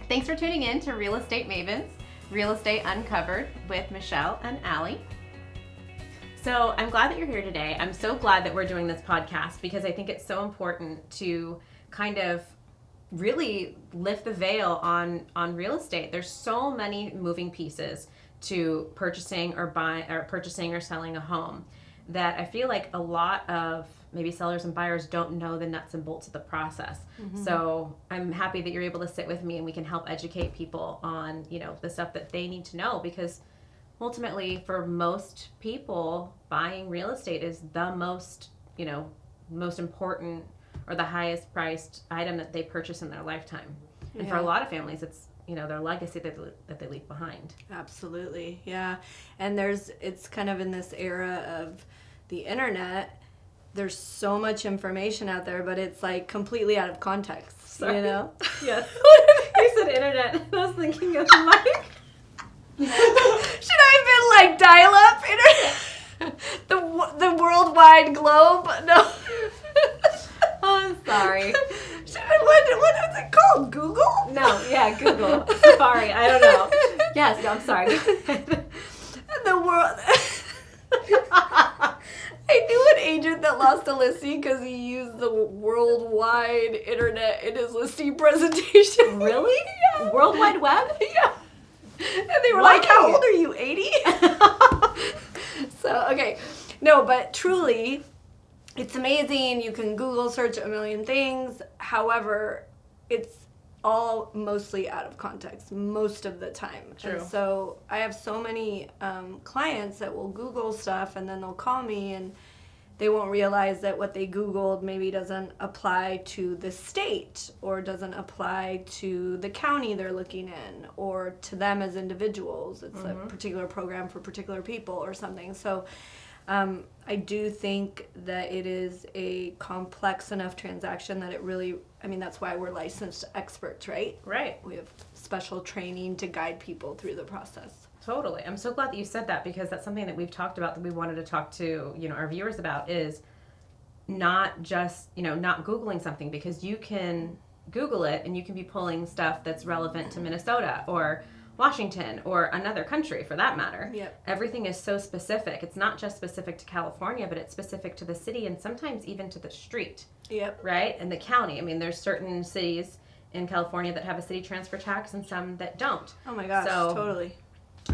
Thanks for tuning in to Real Estate Mavens, Real Estate Uncovered with Michelle and Aly. So I'm glad that you're here today. I'm so glad that we're doing this podcast because I think it's so important to kind of really lift the veil on real estate. There's so many moving pieces to purchasing or selling a home that I feel like a lot of maybe sellers and buyers don't know the nuts and bolts of the process. Mm-hmm. So I'm happy that you're able to sit with me and we can help educate people on, the stuff that they need to know, because ultimately for most people, buying real estate is the most important or the highest priced item that they purchase in their lifetime. And for a lot of families, it's their legacy that they leave behind. Absolutely, yeah. And it's kind of in this era of the internet, there's so much information out there, but it's like completely out of context. Sorry. Yes. You said internet. I was thinking of like... Should I have been like dial-up internet? The worldwide globe? No. Oh, I'm sorry. What is it called? Google? No, yeah, Google. Safari. I don't know. Yes, no, I'm sorry. The world... I knew an agent that lost a listing because he used the worldwide internet in his listing presentation. Really? Yeah. World Wide Web? Yeah. And they were like, how old are you, 80? So, okay. No, but truly, it's amazing. You can Google search a million things. However, it's all mostly out of context most of the time. True. And so I have so many clients that will Google stuff and then they'll call me and they won't realize that what they Googled maybe doesn't apply to the state or doesn't apply to the county they're looking in or to them as individuals. It's a particular program for particular people or something. So I do think that it is a complex enough transaction that it really, that's why we're licensed experts, right? Right. We have special training to guide people through the process. Totally. I'm so glad that you said that, because that's something that we've talked about that we wanted to talk to, our viewers about, is not just, not Googling something, because you can Google it and you can be pulling stuff that's relevant to Minnesota or Washington or another country for that matter. Yep. Everything is so specific. It's not just specific to California, but it's specific to the city and sometimes even to the street. Yep. Right? And the county. There's certain cities in California that have a city transfer tax and some that don't. Oh my gosh, so, totally.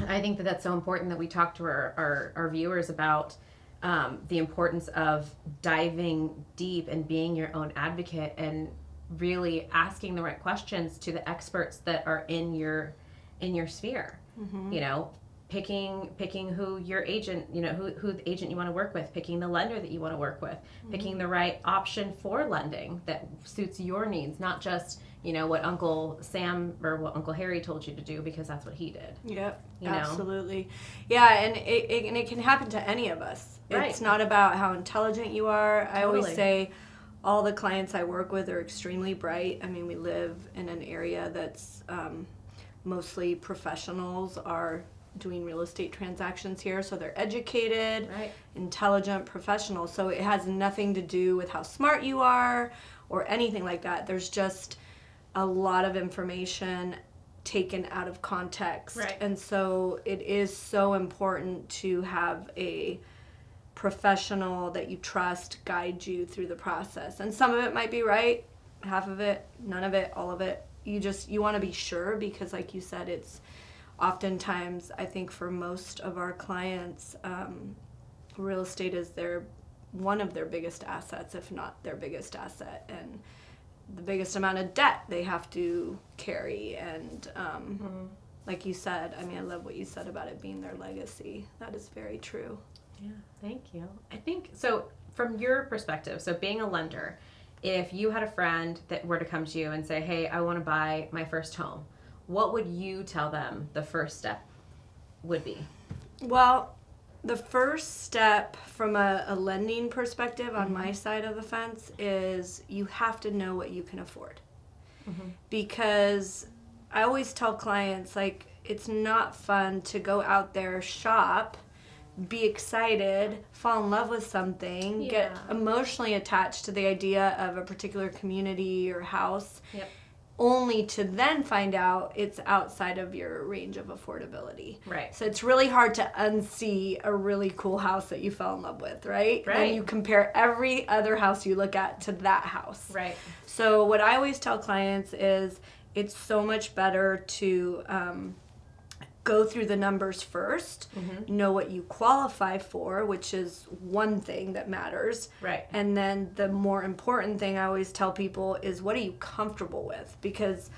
I think that that's so important that we talk to our viewers about the importance of diving deep and being your own advocate and really asking the right questions to the experts that are in your sphere. Mm-hmm. Picking who your agent, who the agent you want to work with, picking the lender that you want to work with, picking the right option for lending that suits your needs, not just, what Uncle Sam or what Uncle Harry told you to do because that's what he did. Yep, absolutely. Yeah, and it can happen to any of us. Right. It's not about how intelligent you are. Totally. I always say all the clients I work with are extremely bright. We live in an area that's mostly professionals are doing real estate transactions here, so they're educated, right, intelligent professionals. So it has nothing to do with how smart you are or anything like that. There's just a lot of information taken out of context. Right. And so it is so important to have a professional that you trust guide you through the process. And some of it might be right, half of it, none of it, all of it. You want to be sure, because like you said, it's oftentimes, I think for most of our clients, real estate is one of their biggest assets, if not their biggest asset, and the biggest amount of debt they have to carry. And like you said, I love what you said about it being their legacy. That is very true. Yeah, thank you. I think, so from your perspective, so being a lender, if you had a friend that were to come to you and say, hey, I want to buy my first home, what would you tell them the first step would be? Well, the first step from a lending perspective on my side of the fence is you have to know what you can afford. Because I always tell clients, like, it's not fun to go out there, shop, be excited, fall in love with something, get emotionally attached to the idea of a particular community or house, only to then find out it's outside of your range of affordability. Right. So it's really hard to unsee a really cool house that you fell in love with, right? Right. And you compare every other house you look at to that house. Right. So what I always tell clients is it's so much better to go through the numbers first, know what you qualify for, which is one thing that matters. Right. And then the more important thing I always tell people is what are you comfortable with? Because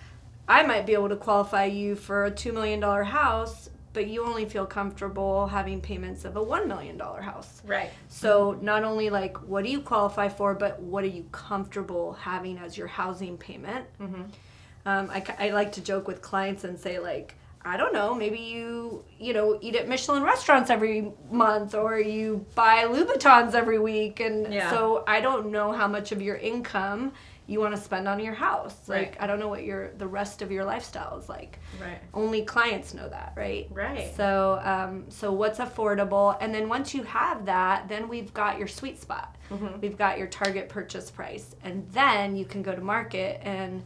I might be able to qualify you for a $2 million house, but you only feel comfortable having payments of a $1 million house. Right. So not only like what do you qualify for, but what are you comfortable having as your housing payment? I like to joke with clients and say like, I don't know, maybe you eat at Michelin restaurants every month or you buy Louboutins every week. And so I don't know how much of your income you want to spend on your house. Like, I don't know what the rest of your lifestyle is like. Right. Only clients know that, right? Right. So, so what's affordable? And then once you have that, then we've got your sweet spot. We've got your target purchase price. And then you can go to market and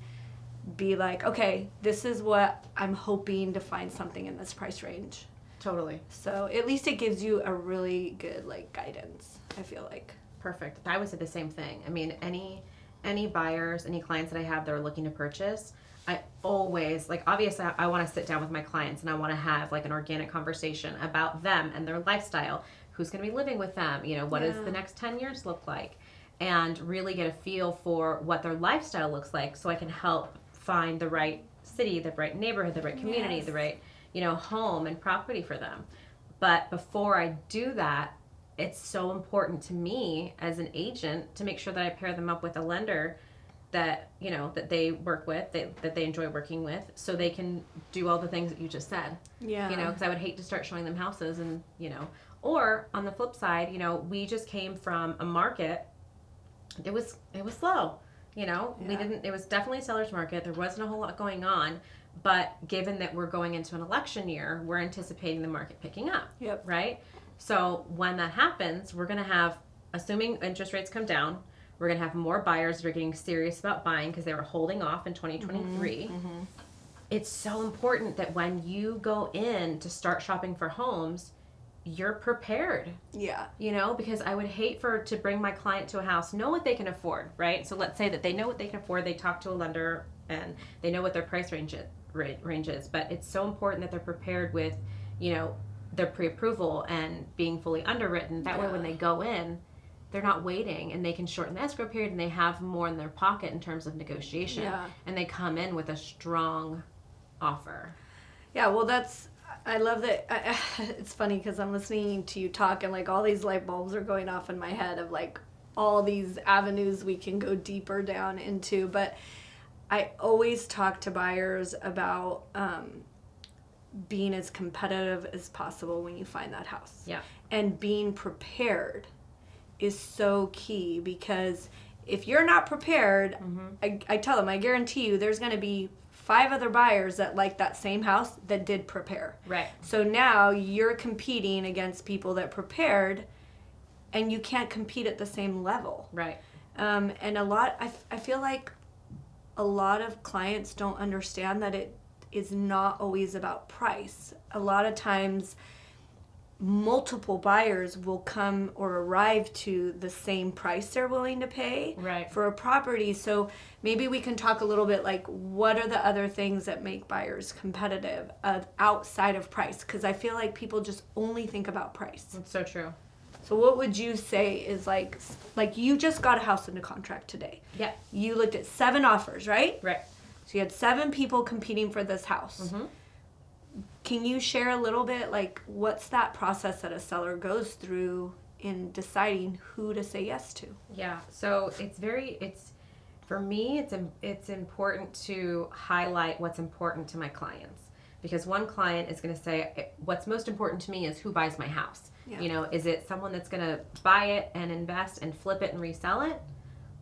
be like, okay, this is what I'm hoping to find something in this price range. Totally. So at least it gives you a really good like guidance, I feel like. Perfect. I would say the same thing. I mean, any buyers, any clients that I have that are looking to purchase, I always, like, obviously I want to sit down with my clients and I want to have like an organic conversation about them and their lifestyle, who's going to be living with them, what does the next 10 years look like, and really get a feel for what their lifestyle looks like so I can help find the right city, the right neighborhood, the right community, the right, home and property for them. But before I do that, it's so important to me as an agent to make sure that I pair them up with a lender that, that they work with, that they enjoy working with, so they can do all the things that you just said. Yeah. Because I would hate to start showing them houses and, or on the flip side, we just came from a market. It was slow. It was definitely a seller's market. There wasn't a whole lot going on, but given that we're going into an election year, we're anticipating the market picking up. Yep. Right? So when that happens, we're going to have, assuming interest rates come down, we're going to have more buyers that are getting serious about buying because they were holding off in 2023. It's so important that when you go in to start shopping for homes, you're prepared. Yeah. Because I would hate to bring my client to a house, know what they can afford, right? So let's say that they know what they can afford, they talk to a lender, and they know what their price range is. But it's so important that they're prepared with, their pre-approval and being fully underwritten. That way when they go in, they're not waiting and they can shorten the escrow period and they have more in their pocket in terms of negotiation. Yeah. And they come in with a strong offer. Yeah, well, I love that. It's funny because I'm listening to you talk and like all these light bulbs are going off in my head of like all these avenues we can go deeper down into. But I always talk to buyers about being as competitive as possible when you find that house. Yeah. And being prepared is so key, because if you're not prepared, I tell them, I guarantee you there's going to be 5 other buyers that like that same house that did prepare. Right. So now you're competing against people that prepared, and you can't compete at the same level. Right. And I feel like a lot of clients don't understand that it is not always about price. A lot of times multiple buyers will come or arrive to the same price they're willing to pay for a property. So maybe we can talk a little bit like what are the other things that make buyers competitive outside of price? Because I feel like people just only think about price. That's so true. So what would you say is like you just got a house into contract today. Yeah. You looked at 7 offers, right? Right. So you had 7 people competing for this house. Can you share a little bit, like, what's that process that a seller goes through in deciding who to say yes to? Yeah, so for me, it's important to highlight what's important to my clients, because one client is going to say, what's most important to me is who buys my house. Yeah. Is it someone that's going to buy it and invest and flip it and resell it?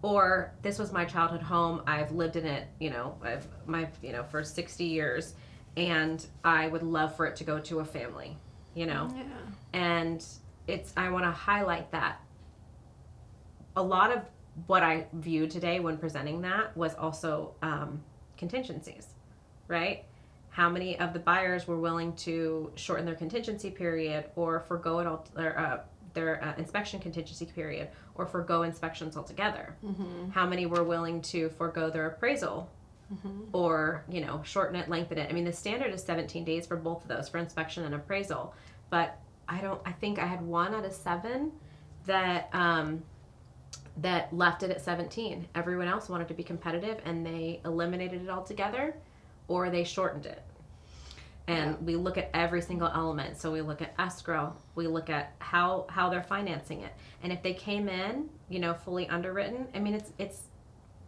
Or this was my childhood home, I've lived in it, for 60 years. And I would love for it to go to a family, Yeah. And I want to highlight that. A lot of what I viewed today when presenting that was also contingencies, right? How many of the buyers were willing to shorten their contingency period or forgo it all, or, their inspection contingency period, or forgo inspections altogether? How many were willing to forgo their appraisal, or shorten it, lengthen it? I mean, the standard is 17 days for both of those, for inspection and appraisal. But I think I had 1 out of 7 that that left it at 17. Everyone else wanted to be competitive, and they eliminated it altogether, or they shortened it. And we look at every single element. So we look at escrow. We look at how they're financing it. And if they came in, fully underwritten, I mean, it's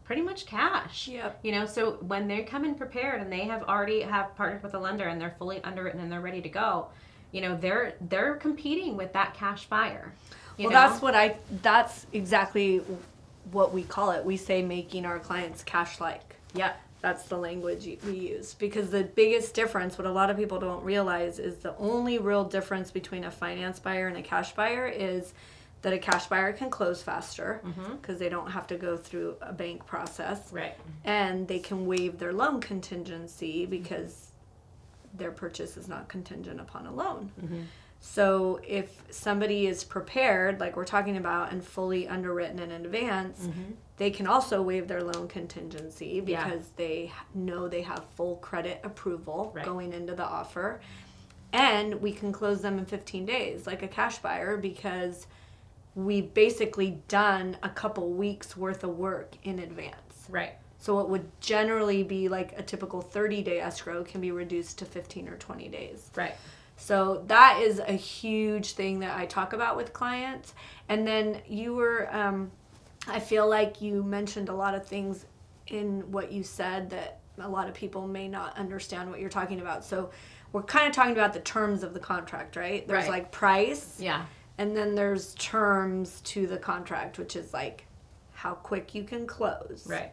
pretty much cash. Yep. So when they come in prepared and they have already partnered with a lender and they're fully underwritten and they're ready to go, they're competing with that cash buyer. That's exactly what we call it. We say making our clients cash-like. Yep. That's the language we use, because the biggest difference, what a lot of people don't realize, is the only real difference between a finance buyer and a cash buyer is that a cash buyer can close faster because they don't have to go through a bank process. Right. And they can waive their loan contingency because their purchase is not contingent upon a loan. So if somebody is prepared, like we're talking about, and fully underwritten in advance, they can also waive their loan contingency because they know they have full credit approval going into the offer. And we can close them in 15 days, like a cash buyer, because we've basically done a couple weeks worth of work in advance. Right. So what would generally be like a typical 30-day escrow can be reduced to 15 or 20 days. Right. So that is a huge thing that I talk about with clients. And then you were, I feel like you mentioned a lot of things in what you said that a lot of people may not understand what you're talking about. So we're kind of talking about the terms of the contract, right? There's like price. Yeah. And then there's terms to the contract, which is like how quick you can close. Right.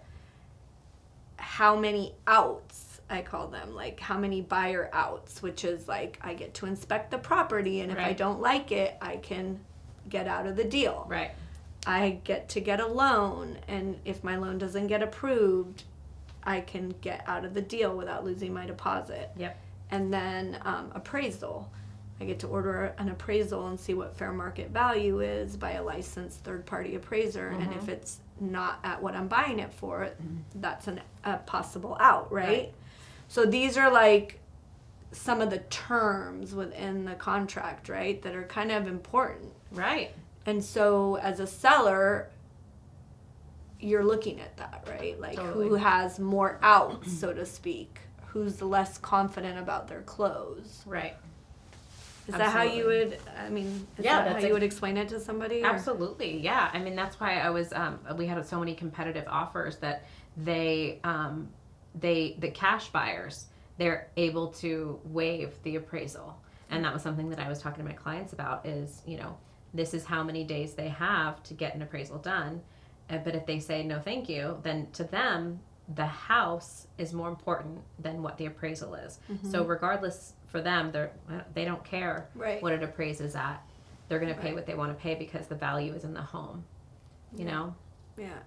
How many outs, I call them, like how many buyer outs, which is like I get to inspect the property, and if I don't like it, I can get out of the deal. Right. I get to get a loan, and if my loan doesn't get approved, I can get out of the deal without losing my deposit. Yep. And then appraisal. I get to order an appraisal and see what fair market value is by a licensed third-party appraiser. And if it's not at what I'm buying it for, that's a possible out, right? So these are like some of the terms within the contract, right, that are kind of important. Right. And so as a seller, you're looking at that, right? Like who has more outs, so to speak, who's less confident about their close. Right. Is that how you would, I mean, is that how you would explain it to somebody? Or? Absolutely, yeah. I mean, that's why I was, we had so many competitive offers that the cash buyers, they're able to waive the appraisal. And that was something that I was talking to my clients about is, this is how many days they have to get an appraisal done. But if they say, no, thank you, then to them, the house is more important than what the appraisal is. So regardless, for them, they don't care what it appraises at. They're going to pay what they want to pay because the value is in the home, you know? Yeah.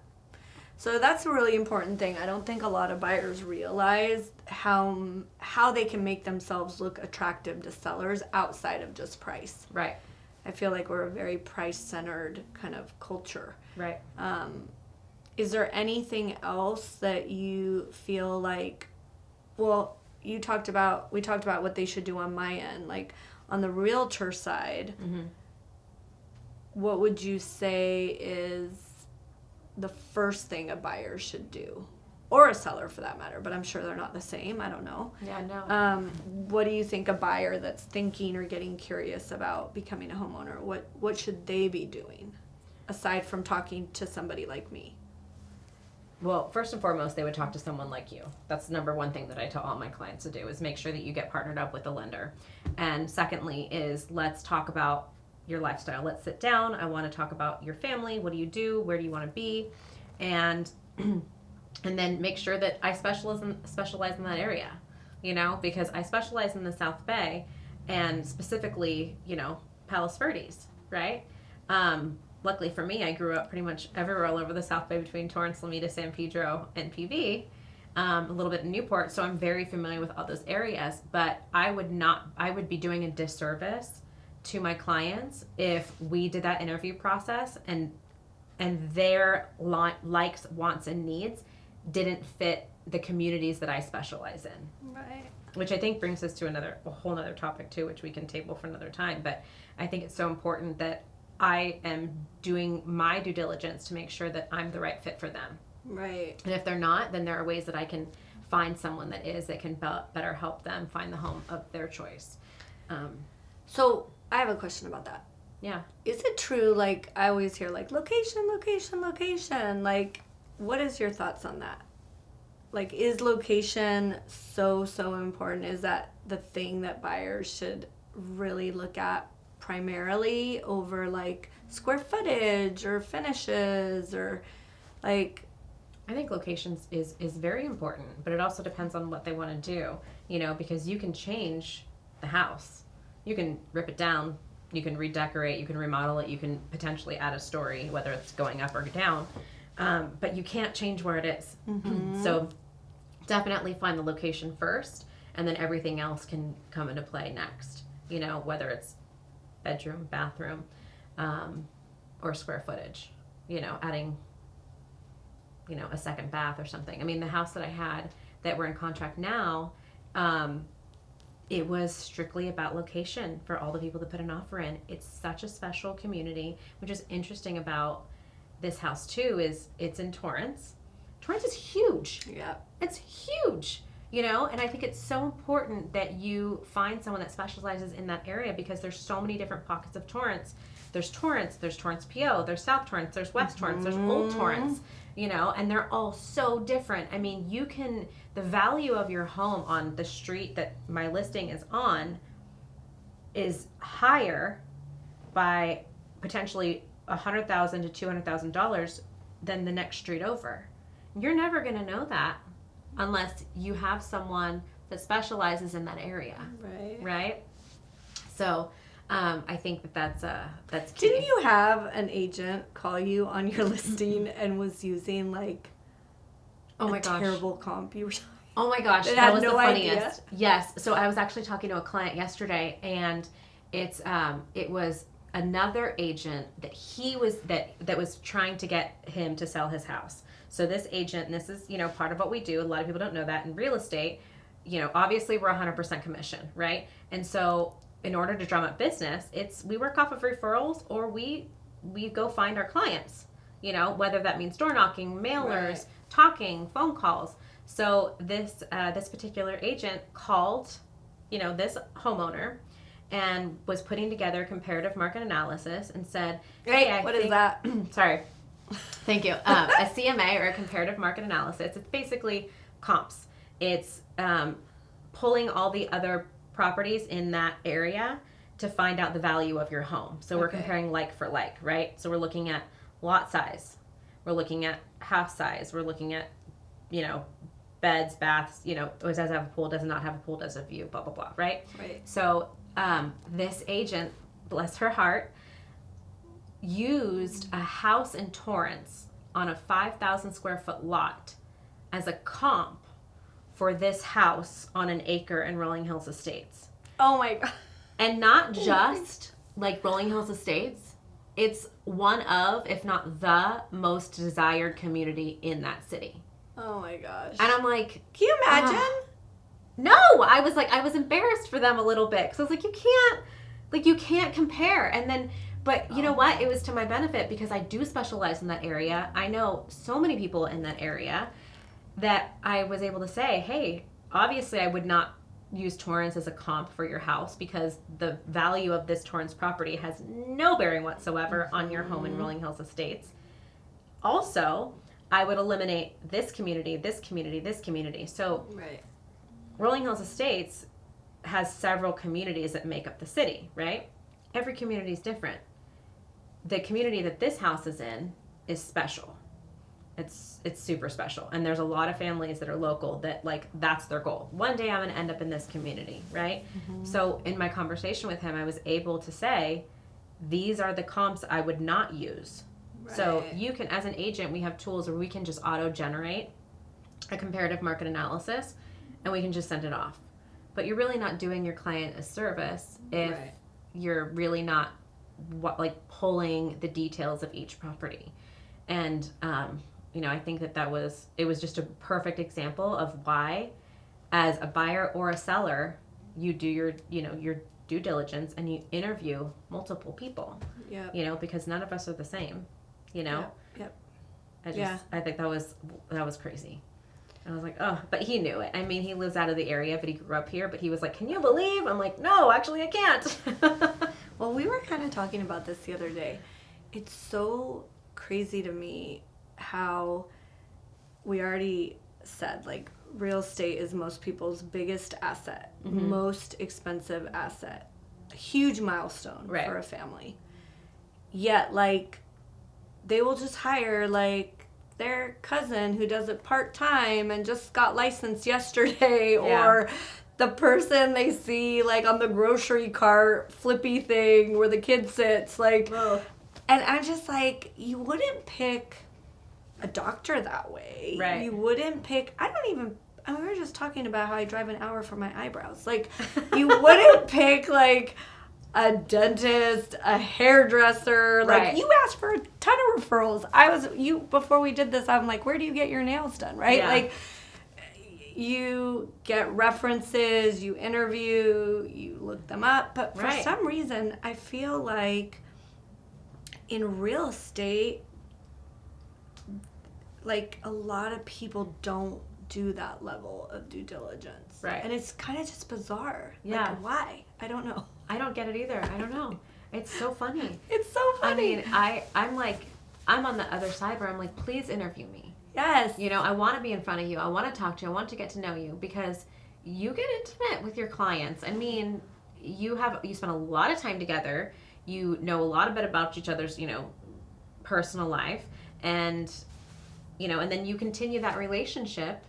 So that's a really important thing. I don't think a lot of buyers realize how they can make themselves look attractive to sellers outside of just price. Right. I feel like we're a very price-centered kind of culture. Right. Is there anything else that you feel like, well, we talked about what they should do on my end, like on the realtor side, what would you say is the first thing a buyer should do? Or a seller for that matter, but I'm sure they're not the same. I don't know. Yeah, no. What do you think a buyer that's thinking or getting curious about becoming a homeowner, what should they be doing aside from talking to somebody like me? Well, first and foremost, they would talk to someone like you. That's the number one thing that I tell all my clients to do is make sure that you get partnered up with a lender. And secondly is let's talk about your lifestyle. Let's sit down. I want to talk about your family. What do you do? Where do you want to be? And then make sure that I specialize in that area, because I specialize in the South Bay and specifically, Palosverdes, right? Luckily for me, I grew up pretty much everywhere all over the South Bay between Torrance, Lamita, Sanpedro, and PV. a little bit in Newport, so I'm very familiar with all those areas. But I would be doing a disservice to my clients if we did that interview process and their likes, wants, and needs didn't fit the communities that I specialize in. Right. Which I think brings us to a whole other topic too, which we can table for another time. But I think it's so important that I am doing my due diligence to make sure that I'm the right fit for them. Right. And if they're not, then there are ways that I can find someone that is, that can better help them find the home of their choice. So I have a question about that. Yeah. Is it true, like, I always hear, like, location, location, location. Like, what is your thoughts on that? Like, is location so important? Is that the thing that buyers should really look at primarily over, like, square footage or finishes or, like... I think locations is very important, but it also depends on what they want to do, because you can change the house. You can rip it down, you can redecorate, you can remodel it, you can potentially add a story, whether it's going up or down, but you can't change where it is. Mm-hmm. So definitely find the location first, and then everything else can come into play next, whether it's bedroom, bathroom, or square footage, adding, a second bath or something. I mean, the house that I had that we're in contract now, it was strictly about location for all the people to put an offer in. It's such a special community, which is interesting about this house too, is it's in Torrance. Torrance is huge. Yeah. It's huge, and I think it's so important that you find someone that specializes in that area, because there's so many different pockets of Torrance. There's Torrance PO, there's South Torrance, there's West Torrance, there's Old Torrance, and they're all so different. I mean, the value of your home on the street that my listing is on is higher by potentially $100,000 to $200,000 than the next street over. You're never going to know that unless you have someone that specializes in that area. Right? So, I think that's key. Didn't you have an agent call you on your listing and was using, like, terrible comp? Oh my gosh, that was the funniest. Yes. So I was actually talking to a client yesterday, and it was another agent that was trying to get him to sell his house. So this agent, and this is, part of what we do. A lot of people don't know that in real estate, obviously we're 100% commission, right? And so in order to drum up business, we work off of referrals, or we go find our clients, whether that means door knocking, mailers, talking, phone calls. So this particular agent called, this homeowner, and was putting together comparative market analysis and said, "Hey, what is that?" Sorry, thank you. A CMA, or a comparative market analysis. It's basically comps. It's pulling all the other properties in that area to find out the value of your home. So we're comparing like for like, right? So we're looking at lot size, we're looking at house size, we're looking at, beds, baths, does it have a pool, does it not have a pool, does it have a view, blah, blah, blah, right? So this agent, bless her heart, used a house in Torrance on a 5,000 square foot lot as a comp for this house on an acre in Rollinghillsestates. Oh my God. And not just like Rollinghillsestates, it's one of, if not the most desired community in that city. Oh my gosh. And I'm like, can you imagine? No, I was embarrassed for them a little bit, because I was like, you can't compare. And then, but you know what? It was to my benefit, because I do specialize in that area. I know so many people in that area that I was able to say, hey, obviously I would not use Torrance as a comp for your house, because the value of this Torrance property has no bearing whatsoever on your home in Rollinghillsestates. Also, I would eliminate this community, this community, this community. So Rollinghillsestates has several communities that make up the city, right? Every community is different. The community that this house is in is special. It's super special. And there's a lot of families that are local that, like, that's their goal. One day I'm going to end up in this community, right? Mm-hmm. So in my conversation with him, I was able to say, these are the comps I would not use. Right. So you can, as an agent, we have tools where we can just auto-generate a comparative market analysis, and we can just send it off. But you're really not doing your client a service if you're really not pulling the details of each property. And I think it was just a perfect example of why, as a buyer or a seller, you do your due diligence and you interview multiple people. Yeah. Because none of us are the same. Yep. I think that was crazy. I was like, oh, but he knew it. I mean, he lives out of the area, but he grew up here. But he was like, can you believe? I'm like, no, actually, I can't. Well, we were kind of talking about this the other day. It's so crazy to me how we already said, like, real estate is most people's biggest asset, most expensive asset, a huge milestone for a family. Yet, like, they will just hire, like, their cousin who does it part-time and just got licensed yesterday, or the person they see, like, on the grocery cart flippy thing where the kid sits, like, and I'm just like, you wouldn't pick a doctor that way. Right. You wouldn't pick, we were just talking about how I drive an hour for my eyebrows. Like, you wouldn't pick, like, a dentist, a hairdresser. Like, you asked for a ton of referrals. Before we did this, I'm like, where do you get your nails done, right? Yeah. Like, you get references, you interview, you look them up. But for some reason, I feel like in real estate, like, a lot of people don't do that level of due diligence. Right. And it's kind of just bizarre. Yeah. Like, why? I don't know. I don't get it either. I don't know. It's so funny. It's so funny. I mean, I'm on the other side where I'm like, please interview me. Yes. I want to be in front of you. I want to talk to you. I want to get to know you, because you get intimate with your clients. I mean, you spend a lot of time together. You know a lot of bit about each other's, personal life, and and then you continue that relationship,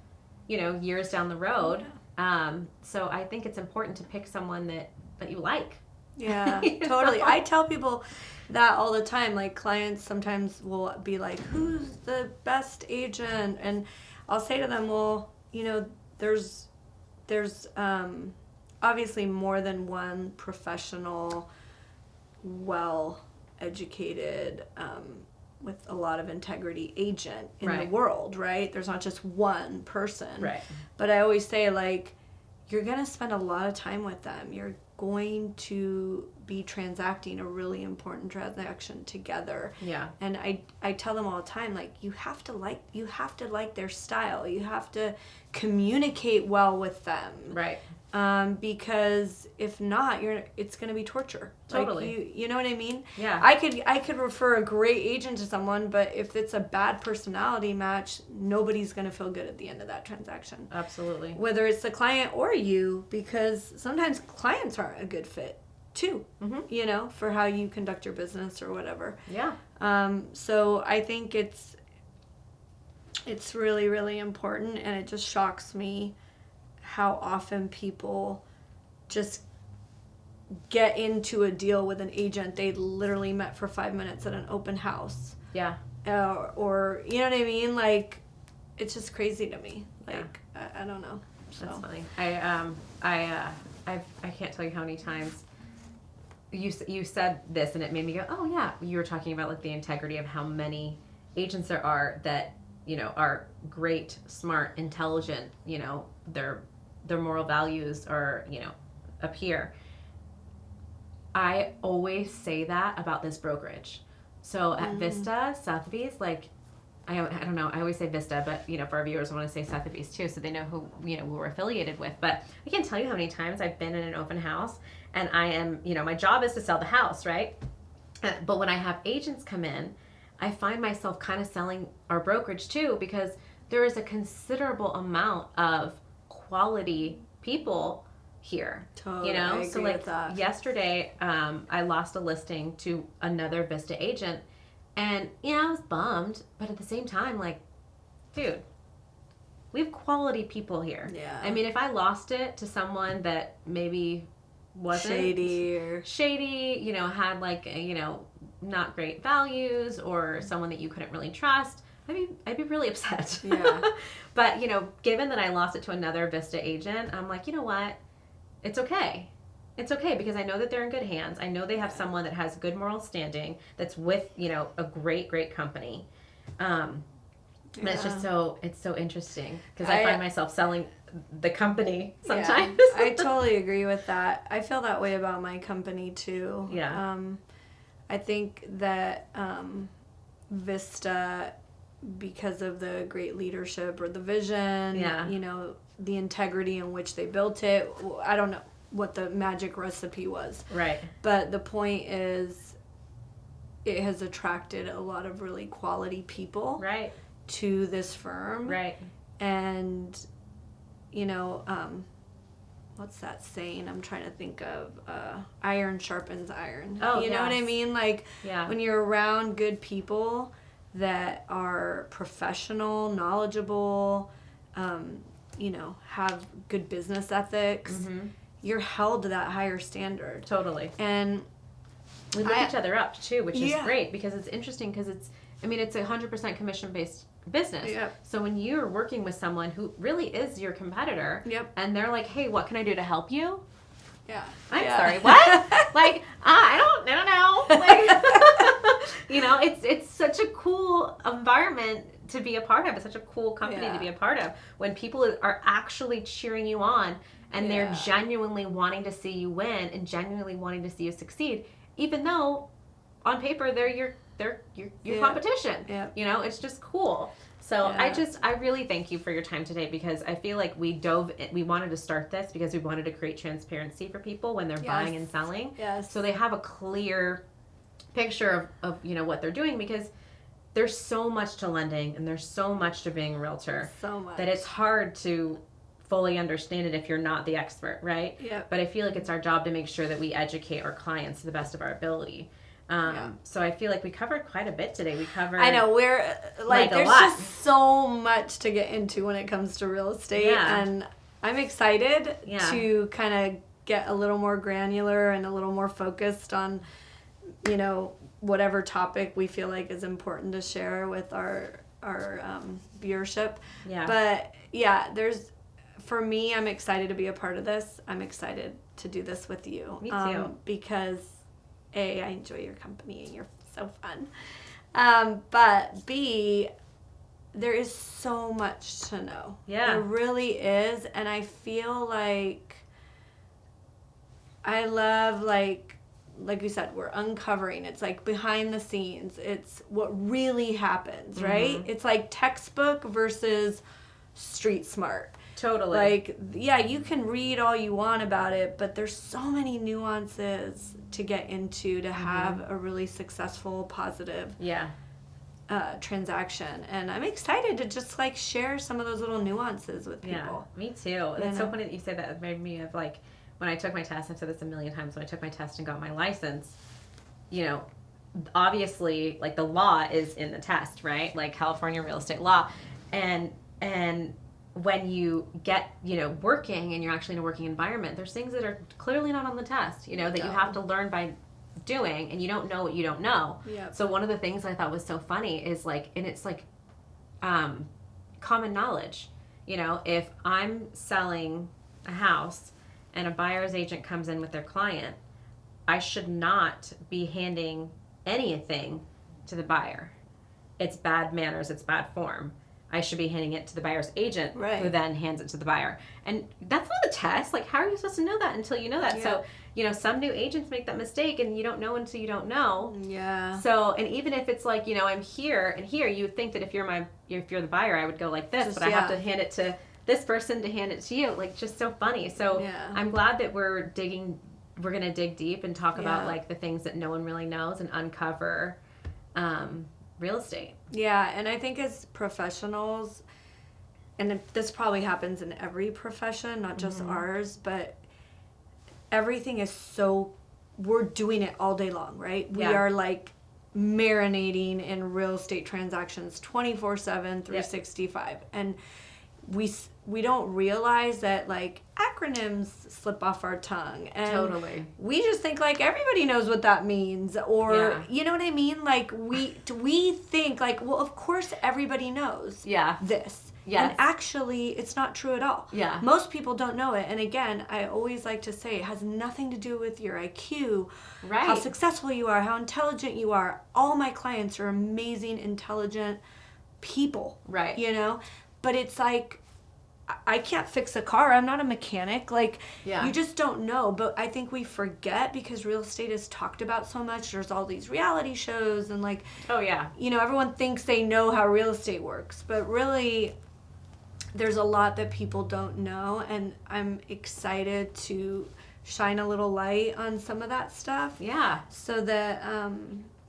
years down the road. Yeah. So I think it's important to pick someone that you like. Yeah, totally. I tell people that all the time. Like, clients sometimes will be like, who's the best agent? And I'll say to them, well, there's obviously more than one professional, well-educated, with a lot of integrity agent in the world, right? There's not just one person. Right. But I always say, like, you're going to spend a lot of time with them. You're going to be transacting a really important transaction together. Yeah. And I tell them all the time, like, you have to like their style. You have to communicate well with them. Right. Because if not, it's going to be torture. Totally. Like, you know what I mean? Yeah. I could refer a great agent to someone, but if it's a bad personality match, nobody's going to feel good at the end of that transaction. Absolutely. Whether it's the client or you, because sometimes clients aren't a good fit too, for how you conduct your business or whatever. Yeah. So I think it's really, really important, and it just shocks me how often people just get into a deal with an agent they literally met for 5 minutes at an open house. Yeah. Or you know what I mean? Like, it's just crazy to me. Like, I don't know. So. That's funny. I can't tell you how many times you said this, and it made me go, oh yeah. You were talking about, like, the integrity of how many agents there are that are great, smart, intelligent. Their moral values are, up here. I always say that about this brokerage. So at Vistasothebys, like, I don't know, I always say Vista, but, for our viewers, I want to say Sotheby's too, so they know who, we're affiliated with. But I can't tell you how many times I've been in an open house, and I am, my job is to sell the house, right? But when I have agents come in, I find myself kind of selling our brokerage too, because there is a considerable amount of quality people here. Totally. I agree so, like, with that. Yesterday, I lost a listing to another Vista agent, and I was bummed, but at the same time, like, dude, we have quality people here. Yeah. I mean, if I lost it to someone that maybe wasn't shady, had, like, not great values, or someone that you couldn't really trust, I'd be really upset. Yeah. But, given that I lost it to another Vista agent, I'm like, you know what? It's okay. It's okay because I know that they're in good hands. I know they have someone that has good moral standing that's with, a great, great company. But it's just so interesting because I find myself selling the company sometimes. Yeah, I totally agree with that. I feel that way about my company too. Yeah. I think that Vista, because of the great leadership or the vision, the integrity in which they built it, I don't know what the magic recipe was. Right. But the point is, it has attracted a lot of really quality people. Right. To this firm. Right. And, what's that saying? I'm trying to think of, iron sharpens iron. Oh, you know what I mean? Like, yeah. When you're around good people that are professional, knowledgeable, have good business ethics, you're held to that higher standard. Totally. And we lift each other up, too, which is great because it's interesting because it's 100% commission-based business. Yep. So when you're working with someone who really is your competitor, and they're like, "Hey, what can I do to help you?" Yeah. I'm sorry. What? Like, I don't know. Like, it's such a cool environment to be a part of. It's such a cool company to be a part of when people are actually cheering you on and they're genuinely wanting to see you win and genuinely wanting to see you succeed, even though on paper they're your competition. Yeah. It's just cool. So I really thank you for your time today because I feel like we wanted to start this because we wanted to create transparency for people when they're buying and selling. Yes. So they have a clear picture of what they're doing because there's so much to lending and there's so much to being a realtor. So much. That it's hard to fully understand it if you're not the expert, right? Yeah. But I feel like it's our job to make sure that we educate our clients to the best of our ability. So I feel like we covered quite a bit today. We covered. I know we're there's just so much to get into when it comes to real estate, and I'm excited to kind of get a little more granular and a little more focused on, whatever topic we feel like is important to share with our viewership. Yeah. But for me, I'm excited to be a part of this. I'm excited to do this with you. Me too. Because A, I enjoy your company and you're so fun. But B, there is so much to know. Yeah. There really is. And I feel like I love, like you said, we're uncovering. It's like behind the scenes. It's what really happens, right? It's like textbook versus street smart. Totally. Like, you can read all you want about it, but there's so many nuances to get into to have a really successful, positive transaction. And I'm excited to just, share some of those little nuances with people. Yeah, me too. It's so funny that you say that. It made me of, when I took my test, I've said this a million times, when I took my test and got my license, obviously, the law is in the test, right? Like, California real estate law. And when you get, working and you're actually in a working environment, there's things that are clearly not on the test, that you have to learn by doing, and you don't know what you don't know. Yep. So one of the things I thought was so funny is it's common knowledge. If I'm selling a house and a buyer's agent comes in with their client, I should not be handing anything to the buyer. It's bad manners, it's bad form. I should be handing it to the buyer's agent, who then hands it to the buyer. And that's not a test. How are you supposed to know that until you know that? Yeah. So, some new agents make that mistake, and you don't know until you don't know. Yeah. So, and even if it's I'm here and here, you would think that if you're the buyer, I would go like this, but I have to hand it to this person to hand it to you. Just so funny. So I'm glad that we're going to dig deep and talk about the things that no one really knows and uncover real estate. Yeah, and I think as professionals, and this probably happens in every profession, not just ours, but everything is we're doing it all day long, right? We are marinating in real estate transactions 24/7, 365. And we don't realize that like acronyms slip off our tongue, and Totally. we just think like everybody knows what that means, or Yeah. you know what I mean? Like we think like, well, of course everybody knows this. Yes. And actually, it's not true at all. Yeah. Most people don't know it. And again, I always like to say it has nothing to do with your IQ, Right. how successful you are, how intelligent you are. All my clients are amazing, intelligent people. Right. You know? But it's like, I can't fix a car. I'm not a mechanic. Like, you just don't know. But I think we forget because real estate is talked about so much. There's all these reality shows and like, Oh, yeah. you know, everyone thinks they know how real estate works. But really, there's a lot that people don't know. And I'm excited to shine a little light on some of that stuff. Yeah. So that,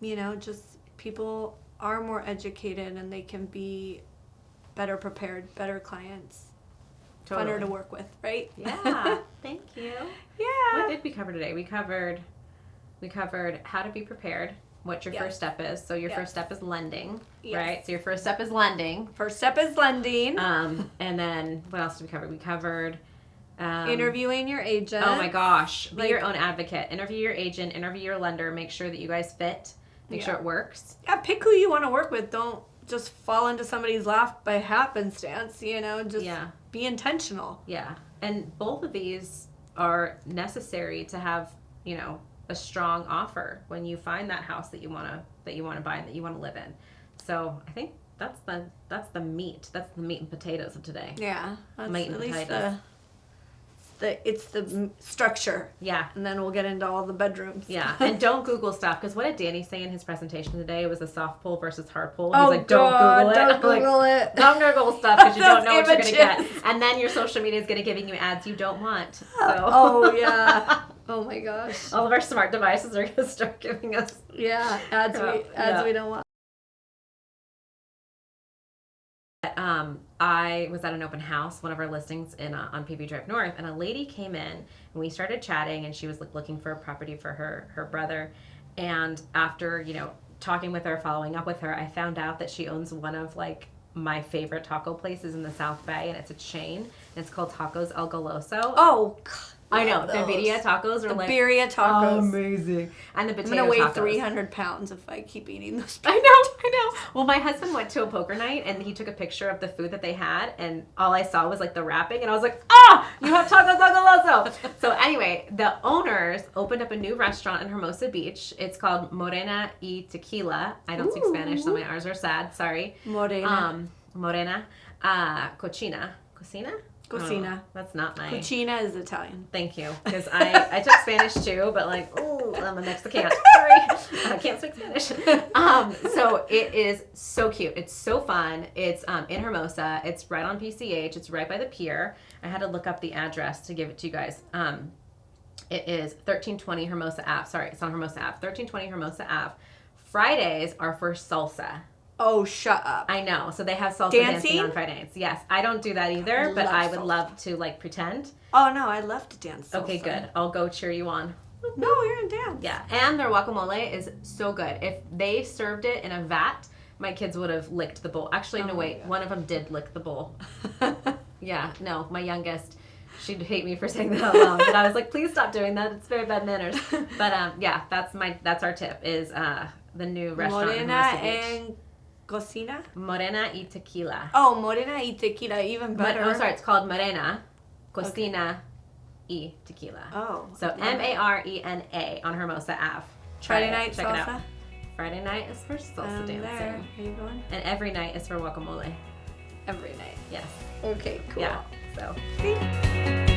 you know, just people are more educated and they can be better prepared, better clients. Totally. Funner to work with, right? Yeah. Thank you. Yeah. What did we cover today? We covered how to be prepared, what your first step is. So your first step is lending, right? So your first step is lending. First step is lending. And then what else did we cover? We covered interviewing your agent. Oh my gosh. Be your own advocate. Interview your agent, interview your lender, make sure that you guys fit, make sure it works. Yeah, pick who you want to work with. Don't just fall into somebody's lap by happenstance, you know, just be intentional. Yeah. And both of these are necessary to have, you know, a strong offer when you find that house that you want to buy and that you want to live in. So I think that's the meat. That's the meat and potatoes of today. Yeah. That's meat and at least potatoes. it's the structure. Yeah. And then we'll get into all the bedrooms. Yeah. And don't Google stuff, because what did Danny say in his presentation today? It was a soft pull versus hard pull. He's like, don't Google it. Don't Google it. Don't Google stuff because you don't know what you're going to get. Images. And then your social media is going to giving you ads you don't want. So. Oh, yeah. Oh, my gosh. All of our smart devices are going to start giving us ads we don't want. I was at an open house, one of our listings on PB Drive North, and a lady came in and we started chatting, and she was like looking for a property for her brother. And after, you know, talking with her, following up with her, I found out that she owns one of like my favorite taco places in the South Bay, and it's a chain, and it's called Tacos El Goloso. Oh, I know. The birria tacos are like birria tacos. Amazing. And the potato I'm gonna weigh tacos. 300 pounds if I keep eating those. I know. Well, my husband went to a poker night and he took a picture of the food that they had, and all I saw was like the wrapping, and I was like, you have tacos El Goloso. So anyway, the owners opened up a new restaurant in Hermosa Beach. It's called Morena y Tequila. I don't speak Spanish, so my R's are sad. Sorry. Morena. Morena. Cocina. Cocina? Cocina. That's not my... Cocina is Italian. Thank you. Because I took Spanish too, but like, I'm a Mexican. Sorry. I can't speak Spanish. So it is so cute. It's so fun. It's in Hermosa. It's right on PCH. It's right by the pier. I had to look up the address to give it to you guys. It is 1320 Hermosa Ave. Sorry, it's on Hermosa Ave. 1320 Hermosa Ave. Fridays are for salsa. Oh, shut up. I know. So they have salsa dancing on Fridays. Yes. I don't do that either, but I would love to like pretend. Oh, no. I love to dance salsa. Okay, good. I'll go cheer you on. No, you're in dance. Yeah. And their guacamole is so good. If they served it in a vat, my kids would have licked the bowl. Actually, no, wait. One of them did lick the bowl. Yeah. No, my youngest. She'd hate me for saying that out loud. But I was like, please stop doing that. It's very bad manners. But yeah, that's our tip is the new restaurant in Hermosa Beach. Cocina? Morena y Tequila. Oh, Morena y Tequila, even better. Oh, sorry, it's called Morena, Cocina y Tequila. Oh. So Marena on Hermosa Ave. Friday night Check salsa? it out. Friday night is for salsa dancing. There. Are you going? And every night is for guacamole. Every night. Yes. Okay, cool. Yeah. So. See?